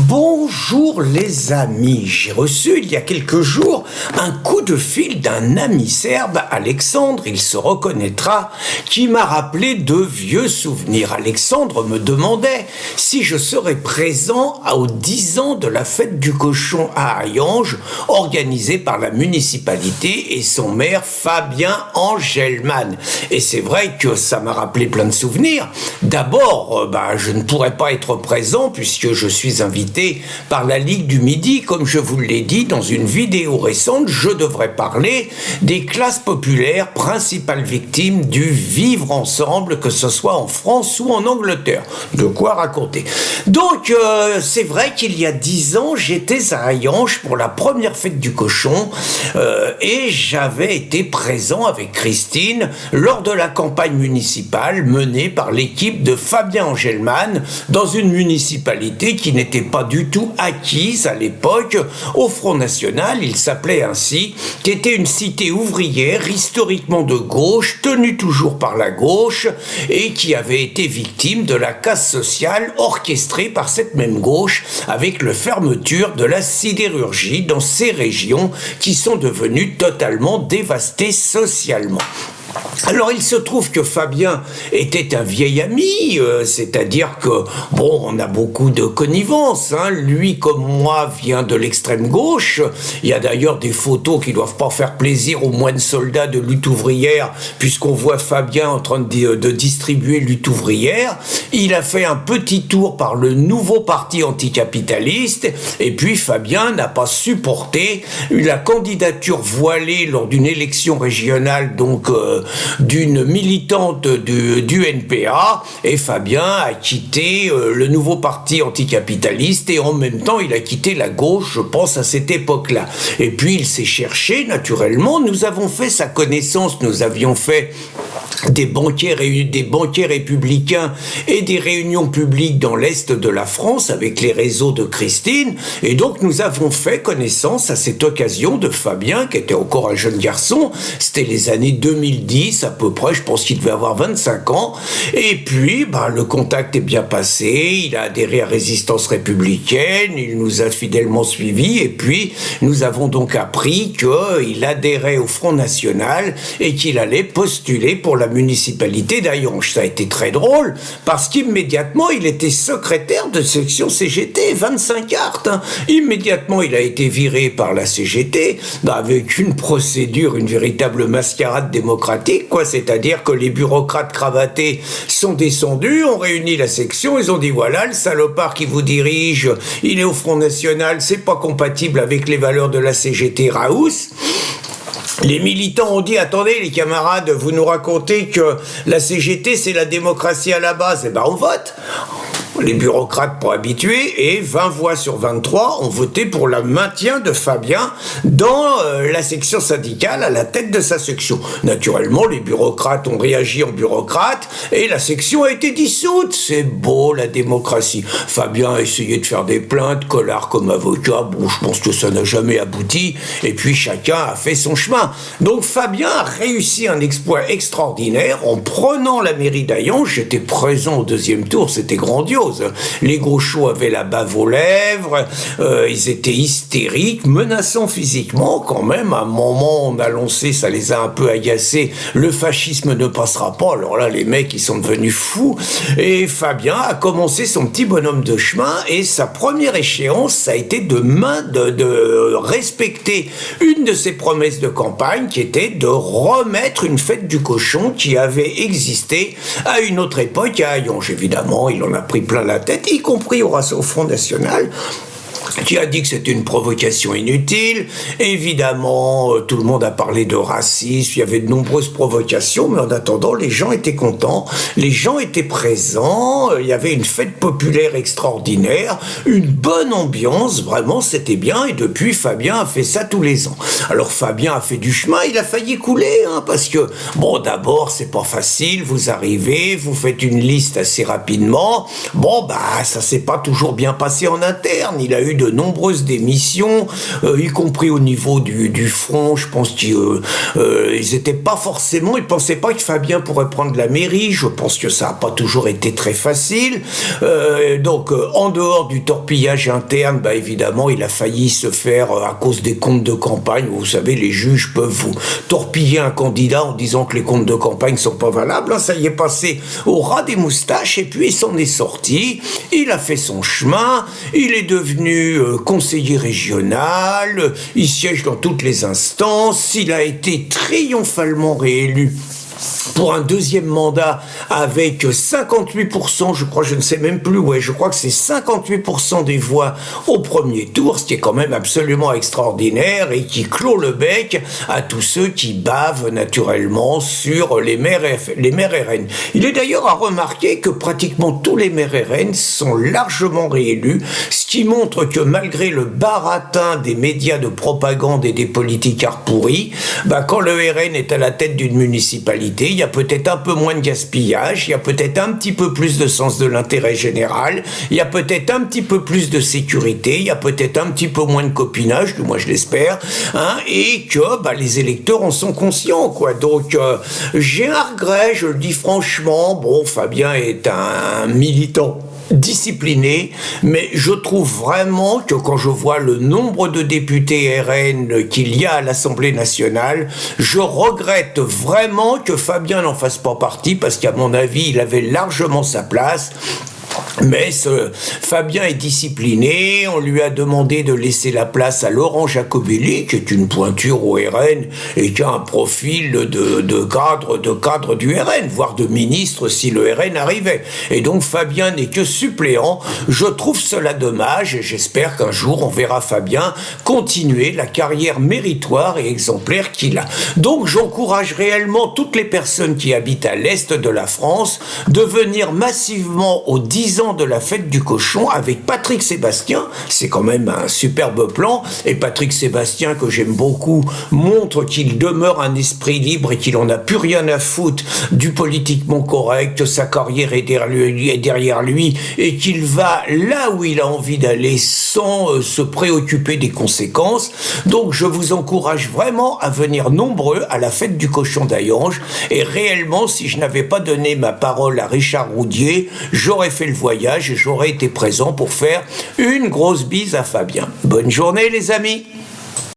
Bonjour les amis, j'ai reçu il y a quelques jours un coup de fil d'un ami serbe, Alexandre, il se reconnaîtra, qui m'a rappelé de vieux souvenirs. Alexandre me demandait si je serais présent aux 10 ans de la fête du cochon à Hayange, organisée par la municipalité et son maire Fabien Angelman. Et c'est vrai que ça m'a rappelé plein de souvenirs. D'abord, je ne pourrais pas être présent puisque je suis invité par la Ligue du Midi, comme je vous l'ai dit dans une vidéo récente. Je devrais parler des classes populaires, principales victimes du vivre ensemble, que ce soit en France ou en Angleterre. De quoi raconter. Donc, c'est vrai qu'il y a 10 ans, j'étais à Hayange pour la première fête du cochon et j'avais été présent avec Christine lors de la campagne municipale menée par l'équipe de Fabien Angelman dans une municipalité qui n'était pas du tout acquise à l'époque au Front National, il s'appelait ainsi, qui était une cité ouvrière historiquement de gauche, tenue toujours par la gauche et qui avait été victime de la casse sociale orchestrée par cette même gauche avec la fermeture de la sidérurgie dans ces régions qui sont devenues totalement dévastées socialement. Alors il se trouve que Fabien était un vieil ami, c'est-à-dire que, on a beaucoup de connivence, lui comme moi vient de l'extrême gauche, il y a d'ailleurs des photos qui doivent pas faire plaisir aux moines soldats de lutte ouvrière, puisqu'on voit Fabien en train de distribuer lutte ouvrière. Il a fait un petit tour par le nouveau parti anticapitaliste, et puis Fabien n'a pas supporté la candidature voilée lors d'une élection régionale, donc d'une militante du NPA, et Fabien a quitté le nouveau parti anticapitaliste et en même temps il a quitté la gauche, je pense, à cette époque-là. Et puis il s'est cherché, naturellement, nous avons fait sa connaissance, nous avions fait des banquiers républicains et des réunions publiques dans l'Est de la France avec les réseaux de Christine, et donc nous avons fait connaissance à cette occasion de Fabien, qui était encore un jeune garçon, c'était les années 2010 à peu près, je pense qu'il devait avoir 25 ans, et puis le contact est bien passé, il a adhéré à Résistance Républicaine, il nous a fidèlement suivis, et puis nous avons donc appris qu'il adhérait au Front National et qu'il allait postuler pour la municipalité d'Hayange. Ça a été très drôle, parce qu'immédiatement, il était secrétaire de section CGT, 25 cartes. Immédiatement, il a été viré par la CGT, avec une procédure, une véritable mascarade démocratique, c'est-à-dire que les bureaucrates cravatés sont descendus, ont réuni la section, ils ont dit voilà, le salopard qui vous dirige, il est au Front National, c'est pas compatible avec les valeurs de la CGT Raous. Les militants ont dit, attendez les camarades, vous nous racontez que la CGT c'est la démocratie à la base, on vote. Les bureaucrates pas habitués, et 20 voix sur 23 ont voté pour le maintien de Fabien dans la section syndicale à la tête de sa section. Naturellement, les bureaucrates ont réagi en bureaucrates et la section a été dissoute. C'est beau la démocratie. Fabien a essayé de faire des plaintes, Collard comme avocat, je pense que ça n'a jamais abouti, et puis chacun a fait son chemin. Donc Fabien a réussi un exploit extraordinaire en prenant la mairie d'Hayange. J'étais présent au deuxième tour, c'était grandiose. Les gauchos avaient la bave aux lèvres, ils étaient hystériques, menaçants physiquement quand même. À un moment, on a lancé, ça les a un peu agacés, le fascisme ne passera pas. Alors là, les mecs, ils sont devenus fous. Et Fabien a commencé son petit bonhomme de chemin, et sa première échéance, ça a été de respecter une de ses promesses de campagne, qui était de remettre une fête du cochon qui avait existé à une autre époque à Hayange. Évidemment, il en a pris plein la tête, y compris au Front National, qui a dit que c'était une provocation inutile. Évidemment, tout le monde a parlé de racisme, il y avait de nombreuses provocations, mais en attendant, les gens étaient contents, les gens étaient présents, il y avait une fête populaire extraordinaire, une bonne ambiance, vraiment, c'était bien, et depuis, Fabien a fait ça tous les ans. Alors, Fabien a fait du chemin, il a failli couler, parce que, d'abord, c'est pas facile, vous arrivez, vous faites une liste assez rapidement, ça s'est pas toujours bien passé en interne, il a eu eu de nombreuses démissions, y compris au niveau du front. Je pense qu'ils étaient pas forcément, ils pensaient pas que Fabien pourrait prendre la mairie. Je pense que ça n'a pas toujours été très facile. Donc, en dehors du torpillage interne, bah, évidemment, il a failli se faire à cause des comptes de campagne. Vous savez, les juges peuvent vous torpiller un candidat en disant que les comptes de campagne sont pas valables. Ça y est passé au ras des moustaches et puis il s'en est sorti. Il a fait son chemin. Il est devenu conseiller régional. Il siège dans toutes les instances. Il a été triomphalement réélu pour un deuxième mandat avec 58%, je crois, je ne sais même plus, je crois que c'est 58% des voix au premier tour, ce qui est quand même absolument extraordinaire et qui clôt le bec à tous ceux qui bavent naturellement sur les maires RN. Il est d'ailleurs à remarquer que pratiquement tous les maires RN sont largement réélus, ce qui montre que malgré le baratin des médias de propagande et des politicards pourris, quand le RN est à la tête d'une municipalité, il y a peut-être un peu moins de gaspillage, il y a peut-être un petit peu plus de sens de l'intérêt général, il y a peut-être un petit peu plus de sécurité, il y a peut-être un petit peu moins de copinage, du moins je l'espère, et que les électeurs en sont conscients, quoi. Donc j'ai un regret, je le dis franchement. Bon, Fabien est un militant discipliné, mais je trouve vraiment que quand je vois le nombre de députés RN qu'il y a à l'Assemblée nationale, je regrette vraiment que Fabien n'en fasse pas partie, parce qu'à mon avis, il avait largement sa place. Mais Fabien est discipliné, on lui a demandé de laisser la place à Laurent Jacobelli, qui est une pointure au RN et qui a un profil de cadre du RN, voire de ministre si le RN arrivait. Et donc Fabien n'est que suppléant. Je trouve cela dommage et j'espère qu'un jour on verra Fabien continuer la carrière méritoire et exemplaire qu'il a. Donc j'encourage réellement toutes les personnes qui habitent à l'est de la France de venir massivement aux 10 ans de la fête du cochon avec Patrick Sébastien. C'est quand même un superbe plan, et Patrick Sébastien, que j'aime beaucoup, montre qu'il demeure un esprit libre et qu'il en a plus rien à foutre du politiquement correct, que sa carrière est derrière lui et qu'il va là où il a envie d'aller sans se préoccuper des conséquences. Donc je vous encourage vraiment à venir nombreux à la fête du cochon d'Hayange, et réellement, si je n'avais pas donné ma parole à Richard Roudier, j'aurais fait le voyage et j'aurais été présent pour faire une grosse bise à Fabien. Bonne journée les amis.